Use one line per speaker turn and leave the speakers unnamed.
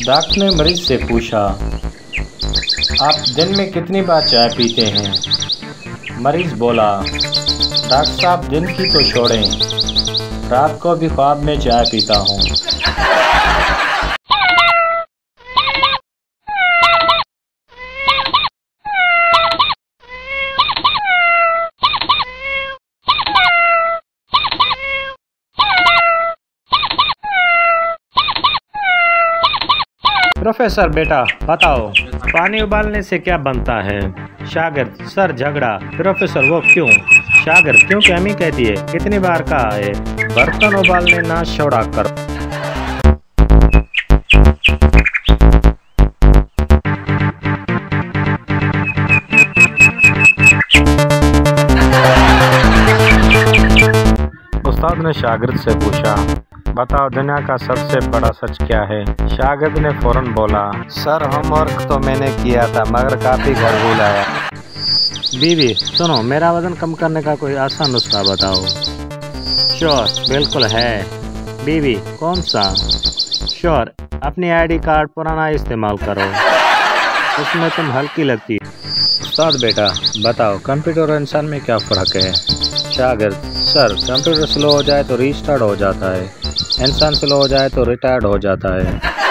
Doctor ने मरीज से पूछा, आप दिन में कितनी बार चाय पीते हैं? मरीज बोला, डॉक्टर साहब दिन की तो छोड़ें, रात को भी ख्वाब में चाय पीता हूँ। प्रोफेसर बेटा बताओ, पानी उबालने से क्या बनता है? शागिर्द, सर झगड़ा। प्रोफेसर वो क्यों? शागिर्द, क्योंकि अम्मी कहती है, कितनी बार कहा है, बर्तन उबालने ना छोड़ा कर। उस्ताद ने शागिर्द से पूछा, बताओ दुनिया का सबसे बड़ा सच क्या है? शागिर्द ने फौरन बोला, सर होमवर्क तो मैंने किया था मगर काफ़ी घर भूल आया। बीवी सुनो, मेरा वजन कम करने का कोई आसान नुस्खा बताओ। श्योर, बिल्कुल है। बीवी कौन सा? श्योर, अपनी आईडी कार्ड पुराना इस्तेमाल करो, उसमें तुम हल्की लगती। उस्ताद बेटा बताओ, कंप्यूटर और इंसान में क्या फ़र्क है? शागिर्द, सर कंप्यूटर स्लो हो जाए तो रीस्टार्ट हो जाता है, इंसान स्लो हो जाए तो रिटायर्ड हो जाता है।